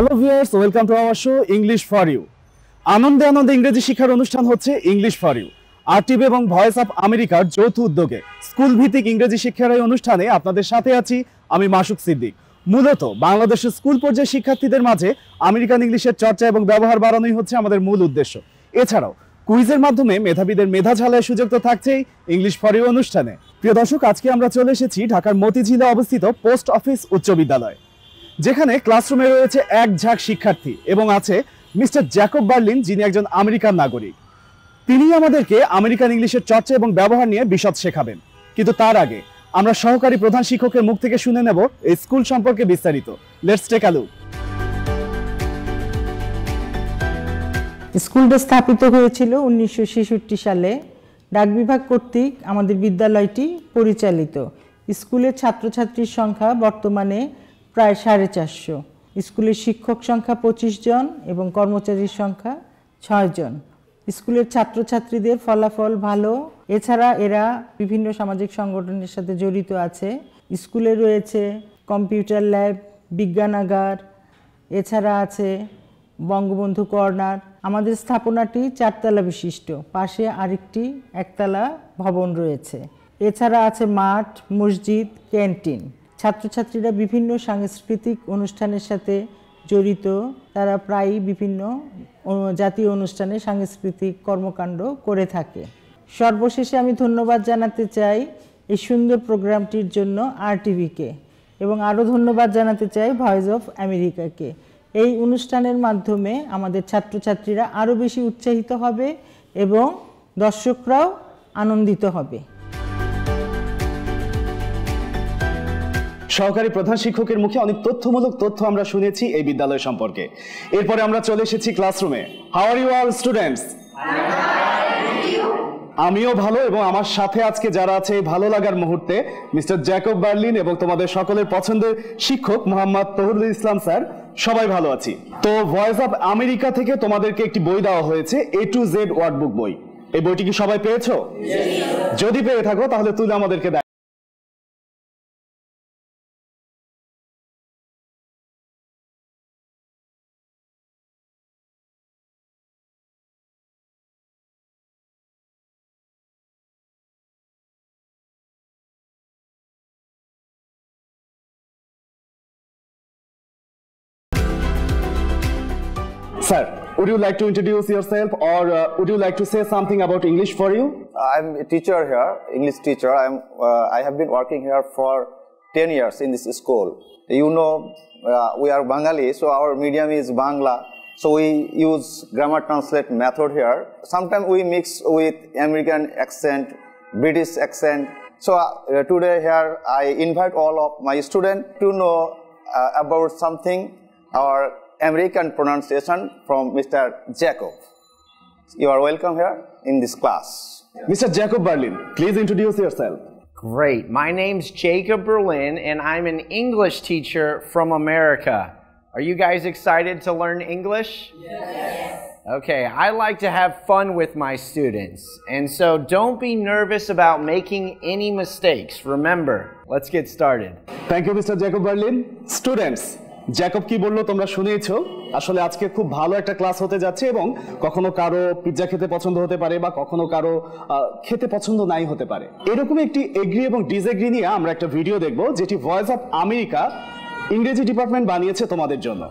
Hello viewers, welcome to our show English for you. আনন্দে আনন্দে ইংরেজি শিক্ষার অনুষ্ঠান হচ্ছে ইংলিশ ফর ইউ। RTV এবং ভয়েস অফ আমেরিকার যৌথ উদ্যোগে স্কুল ভিত্তিক ইংরেজি শিক্ষার এই অনুষ্ঠানে আপনাদের সাথে আছি আমি মাসুক সিদ্দিক। মূলত বাংলাদেশের স্কুল পর্যায়ের শিক্ষার্থীদের মাঝে আমেরিকান ইংলিশের চর্চা এবং ব্যবহার বাড়ানোই হচ্ছে আমাদের মূল উদ্দেশ্য। এছাড়াও কুইজের মাধ্যমে মেধাবীদের মেধা ঝালার সুযোগ তো থাকছেই ইংলিশ ফর ইউ অনুষ্ঠানে। প্রিয় দর্শক, আজকে আমরা চলে এসেছি ঢাকার মতিঝিলে অবস্থিত পোস্ট অফিস উচ্চ বিদ্যালয়, যেখানে ক্লাসরুমে রয়েছে এক ঝাঁক শিক্ষার্থী এবং আছে মিস্টার জ্যাকব বার্লিন, যিনি একজন আমেরিকান নাগরিক। তিনি আমাদেরকে আমেরিকান ইংলিশের চর্চা এবং ব্যবহার নিয়ে বিশদ শেখাবেন। কিন্তু তার আগে আমরা সহকারী প্রধান শিক্ষকের মুখ থেকে শুনে নেব এই স্কুল সম্পর্কে বিস্তারিত। Let's take a look. স্কুলটা স্থাপিত হয়েছিল 1966 সালে। ডাক বিভাগ কর্তৃক আমাদের বিদ্যালয়টি পরিচালিত। স্কুলের ছাত্রছাত্রীর সংখ্যা বর্তমানে প্রায় 450। স্কুলের শিক্ষক সংখ্যা 25 জন এবং কর্মচারীর সংখ্যা 6 জন। স্কুলের ছাত্রছাত্রীদের ফলাফল ভালো। এছাড়া এরা বিভিন্ন সামাজিক সংগঠনের সাথে জড়িত আছে। স্কুলে রয়েছে কম্পিউটার ল্যাব, বিজ্ঞানাগার, এছাড়া আছে বঙ্গবন্ধু কর্নার। আমাদের স্থাপনাটি 4 তলা বিশিষ্ট, পাশে আরেকটি একতলা ভবন রয়েছে। এছাড়া আছে মাঠ, মসজিদ, ক্যান্টিন। ছাত্রছাত্রীরা বিভিন্ন সাংস্কৃতিক অনুষ্ঠানের সাথে জড়িত। তারা প্রায়ই বিভিন্ন জাতীয় অনুষ্ঠানে সাংস্কৃতিক কর্মকাণ্ড করে থাকে। সর্বশেষে আমি ধন্যবাদ জানাতে চাই এই সুন্দর প্রোগ্রামটির জন্য RTVকে, এবং আরও ধন্যবাদ জানাতে চাই ভয়েস অফ আমেরিকাকে। এই অনুষ্ঠানের মাধ্যমে আমাদের ছাত্রছাত্রীরা আরও বেশি উৎসাহিত হবে এবং দর্শকরাও আনন্দিত হবে। সহকারী প্রধান শিক্ষকের মুখে অনেক তথ্যমূলক তথ্য আমরা শুনেছি এই বিদ্যালয় সম্পর্কে। এরপরে আমরা চলে এসেছি ক্লাসরুমে। How are you all students? আমিও ভালো, এবং আমার সাথে আজকে যারা আছে এই ভালো লাগার মুহূর্তে মিস্টার জ্যাকব বার্লিন এবং তোমাদের সকলের পছন্দের শিক্ষক মোহাম্মদ তহুরুল ইসলাম স্যার, সবাই ভালো আছি। তো ভয়েস অফ আমেরিকা থেকে তোমাদেরকে একটি বই দেওয়া হয়েছে, A to Z ওয়ার্ডবুক বই। এই বইটি কি সবাই পেয়েছো? যদি পেয়ে থাকো তাহলে তুলে আমাদেরকে দেখ। Sir, would you like to introduce yourself, or would you like to say something about English for you? I'm a teacher here, English teacher. I have been working here for 10 years in this school. You know, we are Bengali, so our medium is Bangla. So we use grammar translate method here. Sometimes we mix with American accent, British accent. So today here I invite all of my students to know about something, our American pronunciation from Mr. Jacob. You are welcome here in this class. Mr. Jacob Berlin, please introduce yourself. Great. My name's Jacob Berlin, and I'm an English teacher from America. Are you guys excited to learn English? Yes. Okay, I like to have fun with my students, and so don't be nervous about making any mistakes. Remember, let's get started. Thank you, Mr. Jacob Berlin. Students, Jacob কি বললো তোমরা শুনেছো। আসলে আজকে খুব ভালো একটা class হতে যাচ্ছে, এবং কখনো কারো পিৎজা খেতে পছন্দ হতে পারে বা কখনো কারো খেতে পছন্দ নাই হতে পারে। এরকম একটি এগ্রি এবং ডিসএগ্রি নিয়ে আমরা একটা ভিডিও দেখব, যেটি ভয়েস অফ আমেরিকা ইংরেজি ডিপার্টমেন্ট বানিয়েছে তোমাদের জন্য।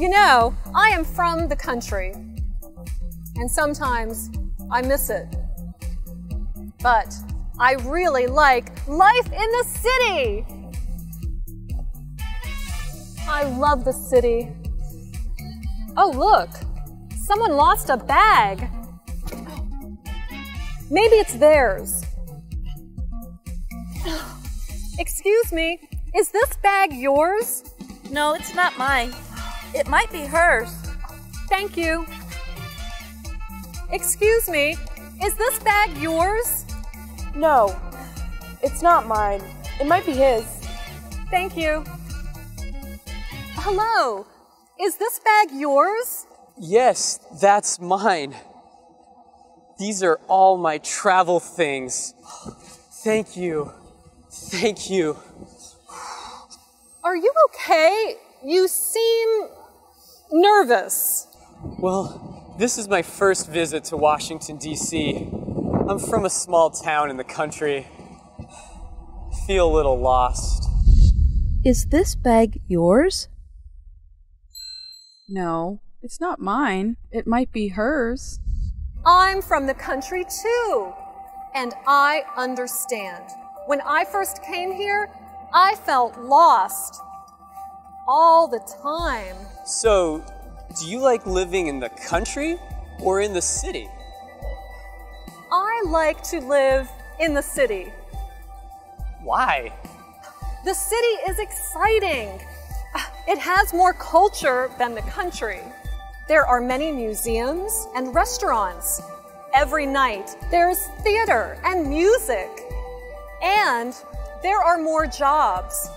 You know, I am from the country, and sometimes I miss it. But I really like life in the city. I love the city. Oh, look, someone lost a bag. Maybe it's theirs. Excuse me, is this bag yours? No, it's not mine. It might be hers. Thank you. Excuse me, is this bag yours? No, it's not mine. It might be his. Thank you. Hello, is this bag yours? Yes, that's mine. These are all my travel things. Thank you. Thank you. Are you okay? You seem nervous. Well, this is my first visit to Washington, D.C. I'm from a small town in the country. Feel a little lost. Is this bag yours? No, it's not mine. It might be hers. I'm from the country too, and I understand. When I first came here, I felt lost all the time. So, do you like living in the country or in the city? I like to live in the city. Why? The city is exciting. It has more culture than the country. There are many museums and restaurants. Every night there's theater and music. And there are more jobs.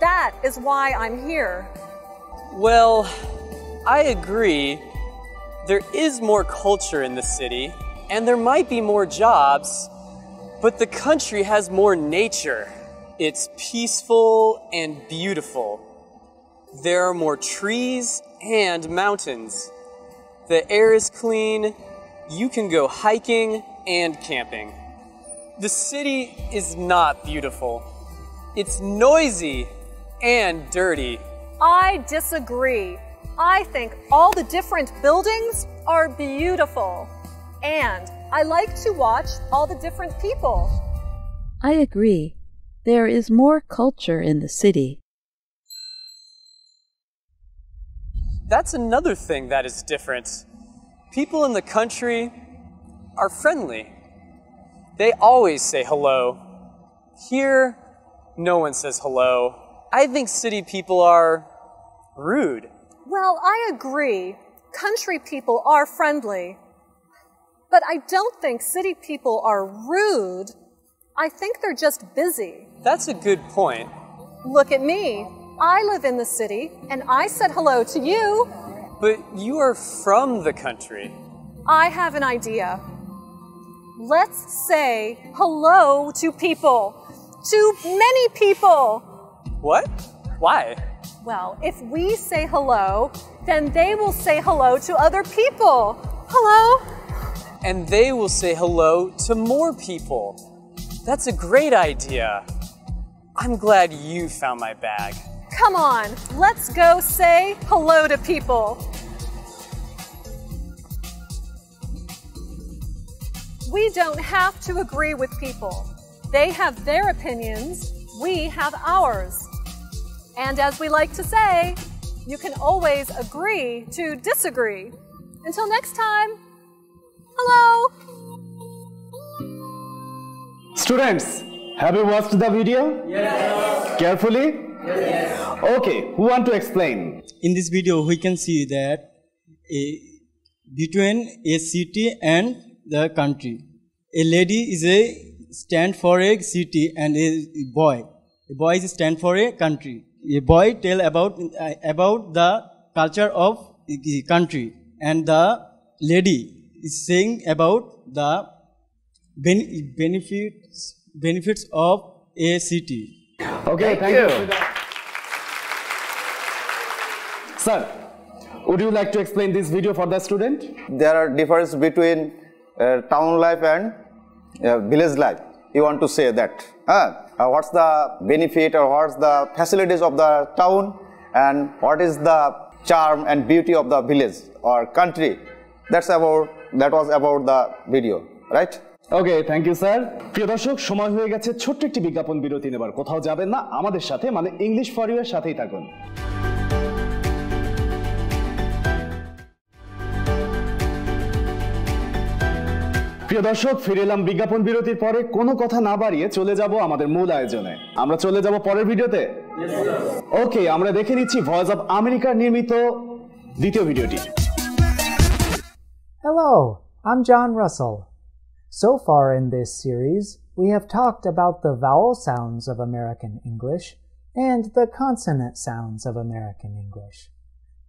That is why I'm here. Well, I agree. There is more culture in the city, and there might be more jobs, but the country has more nature. It's peaceful and beautiful. There are more trees and mountains. The air is clean. You can go hiking and camping. The city is not beautiful. It's noisy and dirty. I disagree. I think all the different buildings are beautiful. And I like to watch all the different people. I agree. There is more culture in the city. That's another thing that is different. People in the country are friendly. They always say hello. Here, no one says hello. I think city people are rude. Well, I agree. Country people are friendly. But I don't think city people are rude. I think they're just busy. That's a good point. Look at me. I live in the city, and I said hello to you. But you are from the country. I have an idea. Let's say hello to people. To many people. What? Why? Well, if we say hello, then they will say hello to other people. Hello? And they will say hello to more people. That's a great idea. I'm glad you found my bag. Come on, let's go say hello to people. We don't have to agree with people. They have their opinions, we have ours. And as we like to say, you can always agree to disagree. Until next time, hello! Students, have you watched the video? Yes. Carefully? Yes. Okay, who want to explain? In this video, we can see that between a city and the country, a lady is a stand for a city and a boy. A boy is stand for a country. A boy tell about the culture of the country, and the lady is saying about the benefits of a city. Okay, thank you. Sir, would you like to explain this video for the student? There are difference between town life and village life. You want to say that? What's the benefit or what's the facilities of the town, and what is the charm and beauty of the village or country? That was about the video, right? Okay, thank you, sir. প্রিয় দর্শক, সময় হয়ে গেছে ছোট্ট একটি বিজ্ঞাপন বিরতি নেবার। কোথাও যাবেন না, আমাদের সাথে মানে ইংলিশ ফর ইউ এর সাথেই থাকুন। প্রিয় দর্শক, ফিরে এলাম বিজ্ঞাপন বিরতির পরে। কোনো কথা না বাড়িয়ে চলে যাব আমাদের মূল আয়োজনে। আমরা চলে যাব পরের ভিডিওতে। ওকে, আমরা দেখে নিচ্ছি ভয়েস অফ আমেরিকার নির্মিত দ্বিতীয় ভিডিওটি। Hello, I'm John Russell. So far in this series, we have talked about the vowel sounds of American English and the consonant sounds of American English.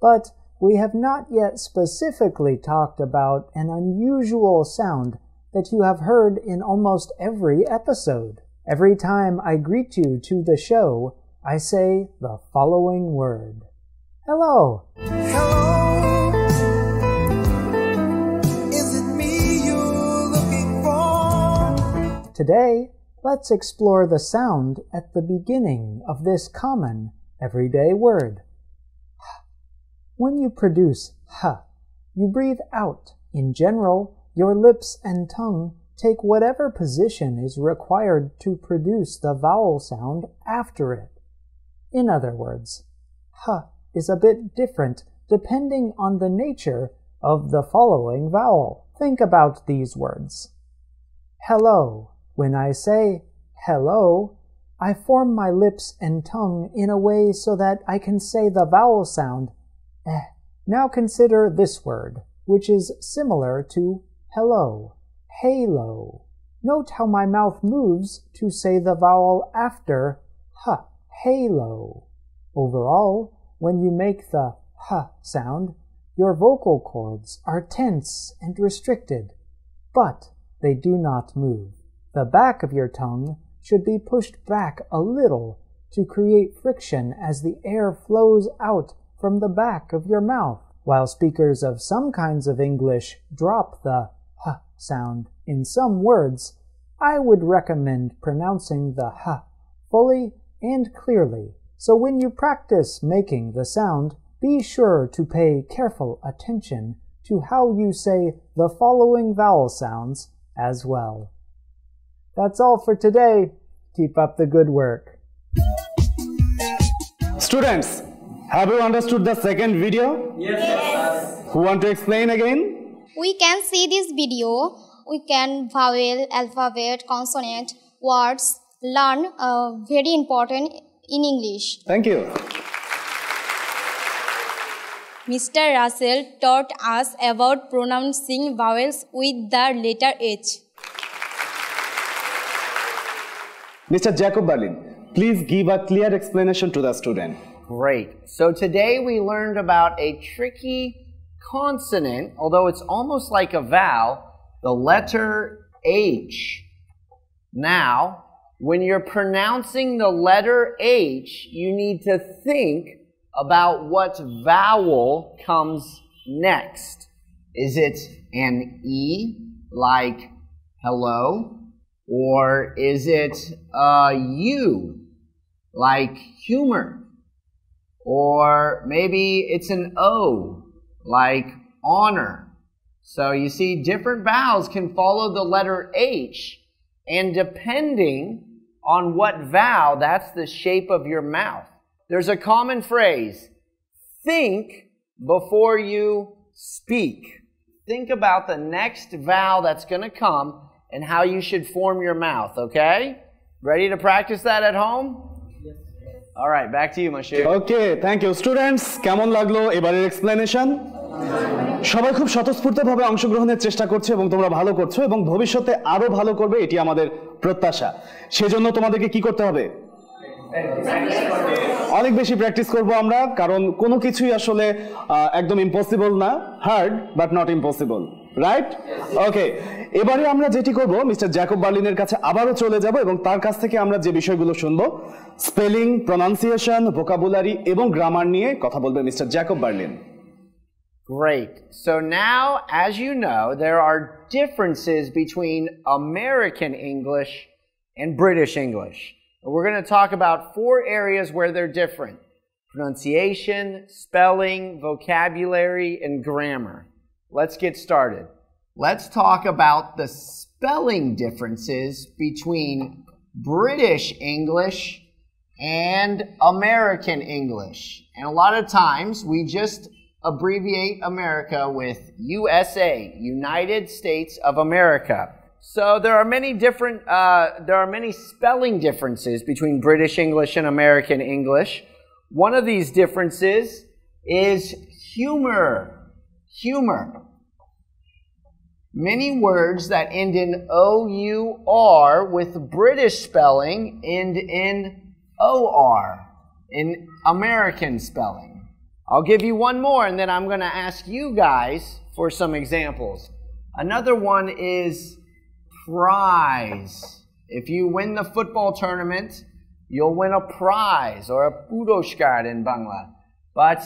But we have not yet specifically talked about an unusual sound that you have heard in almost every episode. Every time I greet you to the show, I say the following word. Hello. Hello. Is it me you're looking for? Today, let's explore the sound at the beginning of this common, everyday word. When you produce h, you breathe out. In general, your lips and tongue take whatever position is required to produce the vowel sound after it. In other words, h is a bit different depending on the nature of the following vowel. Think about these words. Hello. When I say hello, I form my lips and tongue in a way so that I can say the vowel sound eh. Now consider this word, which is similar to hello. Halo. Note how my mouth moves to say the vowel after h, halo. Overall, when you make the h sound, your vocal cords are tense and restricted, but they do not move. The back of your tongue should be pushed back a little to create friction as the air flows out from the back of your mouth. While speakers of some kinds of English drop the h sound in some words, I would recommend pronouncing the h fully and clearly. So when you practice making the sound, be sure to pay careful attention to how you say the following vowel sounds as well. That's all for today. Keep up the good work. Students, have you understood the second video? Yes. Who want to explain again? We can see this video. We can vowel, alphabet, consonant, words, learn very important in English. Thank you. Mr. Russell taught us about pronouncing vowels with the letter H. Mr. Jacob Berlin, please give a clear explanation to the student. Great. So today we learned about a tricky consonant, although it's almost like a vowel, the letter H. Now, when you're pronouncing the letter H, you need to think about what vowel comes next. Is it an E, like hello? Or is it a U, like humor? Or maybe it's an O, like honor. So you see, different vowels can follow the letter H, and depending on what vowel, that's the shape of your mouth. There's a common phrase, think before you speak. Think about the next vowel that's going to come and how you should form your mouth, okay? Ready to practice that at home? Yes. All right, back to you, Motijheel. Okay, thank you. Students, কেমন লাগলো এবারের explanation? সবাই খুব স্বতঃস্ফূর্তভাবে অংশগ্রহণের চেষ্টা করছে এবং তোমরা ভালো করছো এবং ভবিষ্যতে আরো ভালো করবে, এটি আমাদের প্রত্যাশা। সেজন্য তোমাদেরকে কি করতে হবে? অনেক বেশি প্র্যাকটিস করব আমরা, কারণ কোনো কিছুই আসলে একদম ইম্পসিবল না, hard but not impossible, right? Okay, এবারে আমরা যেটি করব, মিস্টার জ্যাকব বার্লিনের কাছে আবারও চলে যাব এবং তার কাছ থেকে আমরা যে বিষয়গুলো শুনবো, স্পেলিং, প্রনাউন্সিয়েশন, ভোকাবুলারি এবং গ্রামার নিয়ে কথা বলবে mister Jacob Berlin. Great. So now, as you know, there are differences between American English and British English. We're going to talk about 4 areas where they're different: pronunciation, spelling, vocabulary, and grammar. Let's get started. Let's talk about the spelling differences between British English and American English. And a lot of times we just abbreviate America with USA, United States of America. So there are many spelling differences between British English and American English. One of these differences is humor. Humor. Many words that end in O-U-R with British spelling end in O-R in American spelling. I'll give you one more and then I'm going to ask you guys for some examples. Another one is prize. If you win the football tournament, you'll win a prize or a puroskar in Bangla. But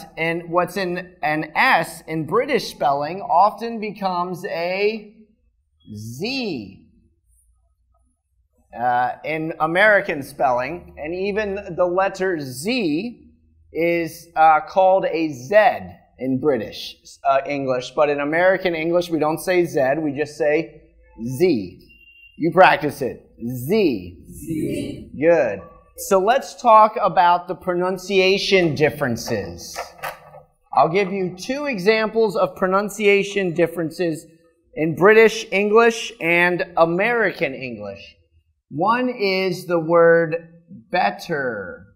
what's in an S in British spelling often becomes a Z in American spelling, and even the letter Z is called a Z in British English, but in American English we don't say Z, we just say Z. You practice it. Z. Z. Good. So let's talk about the pronunciation differences. I'll give you 2 examples of pronunciation differences in British English and American English. One is the word better.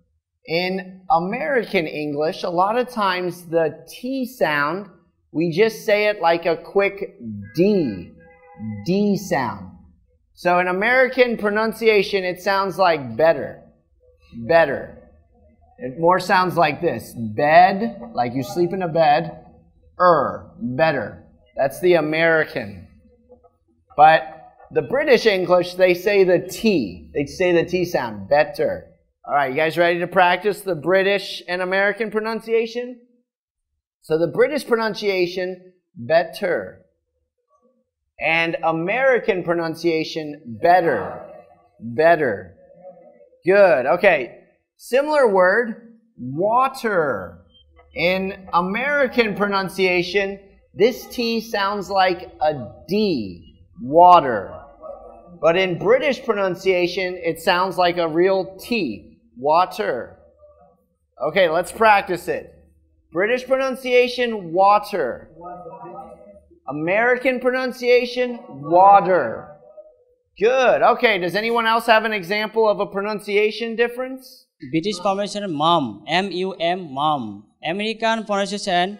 In American English, a lot of times the T sound, we just say it like a quick D sound. So in American pronunciation, it sounds like better. Better. It more sounds like this. Bed, like you sleep in a bed. Better. That's the American. But the British English, they say the T. They say the T sound. Better. All right, you guys ready to practice the British and American pronunciation? So the British pronunciation, better. And American pronunciation, better. Better. Good. Okay. Similar word, water. In American pronunciation, this T sounds like a D. Water. But in British pronunciation, it sounds like a real T. Water. Okay, let's practice it. British pronunciation, water. American pronunciation, water. Good. Okay, does anyone else have an example of a pronunciation difference? British pronunciation mom, M-U-M, mom. American pronunciation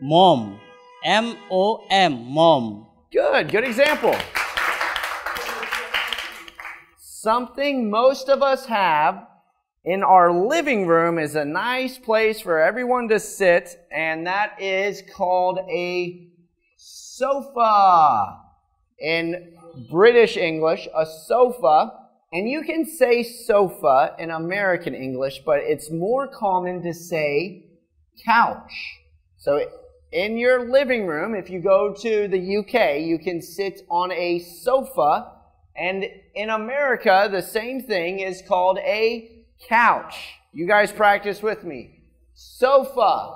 mom, M-O-M, mom. Good, good example. Something most of us have in our living room is a nice place for everyone to sit, and that is called a sofa. In British English, a sofa, and you can say sofa in American English, but it's more common to say couch. So in your living room, if you go to the UK, you can sit on a sofa, and in America, the same thing is called a couch. You guys practice with me. Sofa.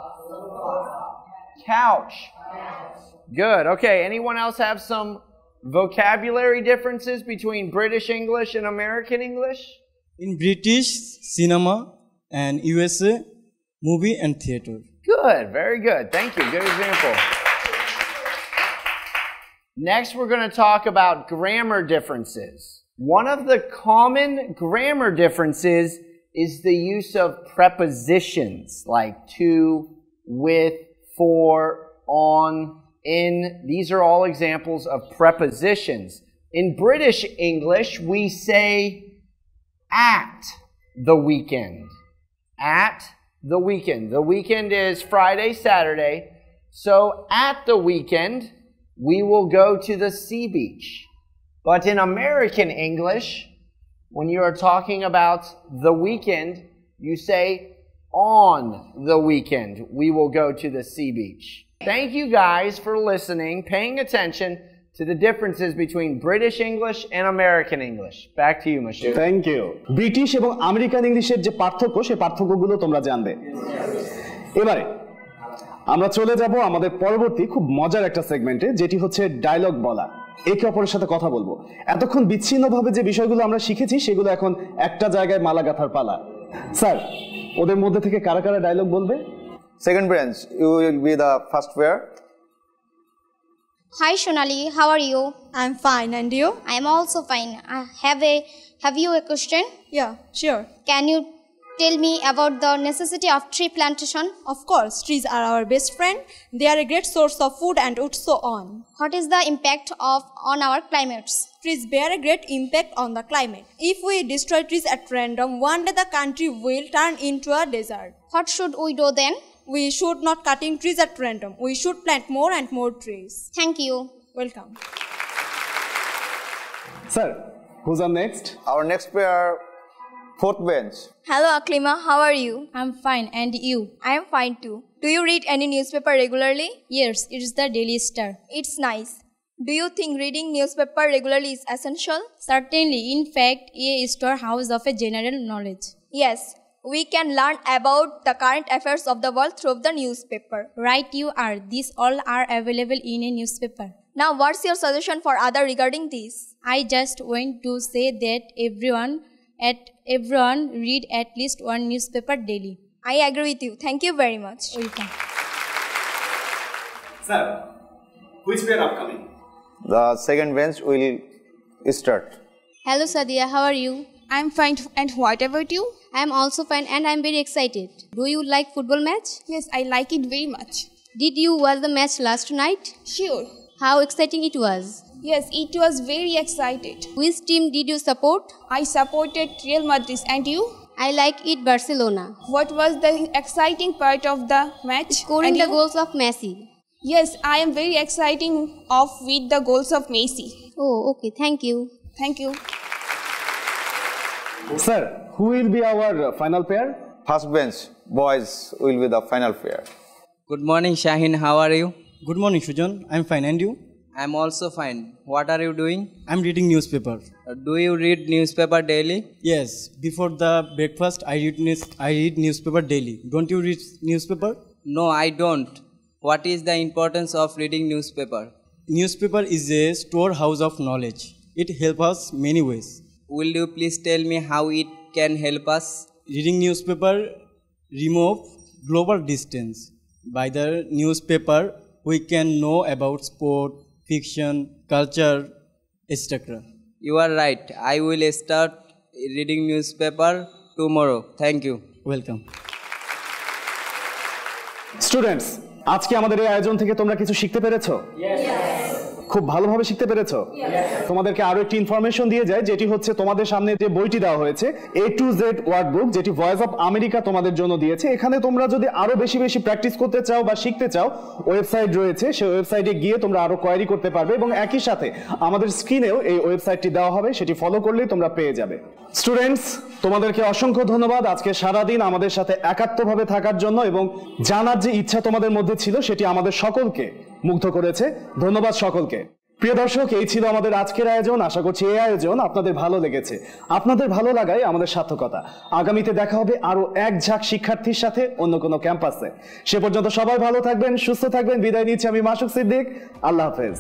Couch. Good. Okay, anyone else have some vocabulary differences between British English and American English? In British cinema and USA movie and theater. Good, very good. Thank you. Good example. Next, we're going to talk about grammar differences. One of the common grammar differences is the use of prepositions like to, with, for, on, in. These are all examples of prepositions. In British English, we say at the weekend. At the weekend. The weekend is Friday, Saturday. So at the weekend, we will go to the sea beach. But in American English, when you are talking about the weekend, you say on the weekend, we will go to the sea beach. Thank you guys for listening, paying attention to the differences between British English and American English. Back to you, Mashur. Thank you. British এবং American ইংলিশের যে পার্থক্য সেই পার্থক্যগুলো তোমরা জানবে। এবারে আমরা চলে যাব আমাদের পরবর্তী খুব মজার একটা সেগমেন্টে, যেটি হচ্ছে ডায়লগ বলা। একে অপরের সাথে কথা বলবো। এতক্ষণ বিচ্ছিন্নভাবে যে বিষয়গুলো আমরা শিখেছি সেগুলো এখন একটা জায়গায় মালা গাঁথার পালা। স্যার, ওদের মধ্যে থেকে কারা কারা ডায়লগ বলবে? Second branch, you will be the first pair. Hi Shonali, how are you? I'm fine, and you? I'm also fine. Have you a question? Yeah, sure. Can you tell me about the necessity of tree plantation? Of course, trees are our best friend. They are a great source of food and wood, so on. What is the impact on our climates? Trees bear a great impact on the climate. If we destroy trees at random, one day the country will turn into a desert. What should we do then? We should not cutting trees at random. We should plant more and more trees. Thank you. Welcome. Sir, who's on next? Our next pair 4th bench. Hello Aklima, how are you? I'm fine, and you? I am fine too. Do you read any newspaper regularly? Yes, it's the Daily Star. It's nice. Do you think reading newspaper regularly is essential? Certainly, in fact, a storehouse of a general knowledge. Yes, we can learn about the current affairs of the world through the newspaper. Right you are. These all are available in a newspaper. Now what's your suggestion for other regarding this? I just want to say that everyone read at least one newspaper daily. I agree with you. Thank you very much. Welcome. Sir, which pair upcoming? The second bench will start. Hello Sadia, how are you? I'm fine, and what about you? I'm also fine and I'm very excited. Do you like football match? Yes, I like it very much. Did you watch the match last night? Sure. How exciting it was. Yes, it was very excited. Which team did you support? I supported Real Madrid, and you? I like it Barcelona. What was the exciting part of the match? Scoring the goals of Messi. Yes, I am very exciting with the goals of Messi. Oh, okay, thank you. Thank you. Sir, who will be our final pair? First bench boys will be the final pair. Good morning, Shahin. How are you? Good morning, Sujan. I'm fine, and you? I'm also fine. What are you doing? I'm reading newspaper. Do you read newspaper daily? Yes, before the breakfast, I read newspaper daily. Don't you read newspaper? No, I don't. What is the importance of reading newspaper? Newspaper is a storehouse of knowledge. It helps us many ways. Will you please tell me how it can help us? Reading newspaper remove global distance. By the newspaper, we can know about sport, fiction, culture, etc. You are right. I will start reading newspaper tomorrow. Thank you. Welcome. Students, আজকে আমাদের এই আয়োজন থেকে তোমরা কিছু শিখতে পেরেছো? খুব ভালোভাবে শিখতে পেরেছো? তোমাদেরকে আরো একটি ইনফরমেশন দিয়ে যায়, যেটি হচ্ছে তোমাদের সামনে যে বইটি দেওয়া হয়েছে A to Z ওয়ার্ড বুক, যেটি ভয়েস অফ আমেরিকা তোমাদের জন্য দিয়েছে। এখানে তোমরা যদি আরো বেশি বেশি প্র্যাকটিস করতে চাও বা শিখতে চাও, ওয়েবসাইট রয়েছে, সেই ওয়েবসাইটে গিয়ে তোমরা আরো কোয়েরি করতে পারবে এবং একই সাথে আমাদের স্ক্রিনেও এই ওয়েবসাইটটি দেওয়া হবে, সেটি ফলো করলেই তোমরা পেয়ে যাবে। স্টুডেন্টস, তোমাদেরকে অসংখ্য ধন্যবাদ আজকে সারাদিন আমাদের সাথে একাত্মভাবে থাকার জন্য, এবং জানার যে ইচ্ছা তোমাদের মধ্যে ছিল সেটি আমাদের সকলকে মুগ্ধ করেছে। ধন্যবাদ সকলকে। প্রিয় দর্শক, এই ছিল আমাদের আজকের আয়োজন। আশা করছি এই আয়োজন আপনাদের ভালো লেগেছে। আপনাদের ভালো লাগাই আমাদের সার্থকতা। আগামীতে দেখা হবে আরো এক ঝাঁক শিক্ষার্থীর সাথে অন্য কোনো ক্যাম্পাসে। সে পর্যন্ত সবাই ভালো থাকবেন, সুস্থ থাকবেন। বিদায় নিচ্ছি আমি মাসুক সিদ্দিক। আল্লাহ হাফেজ।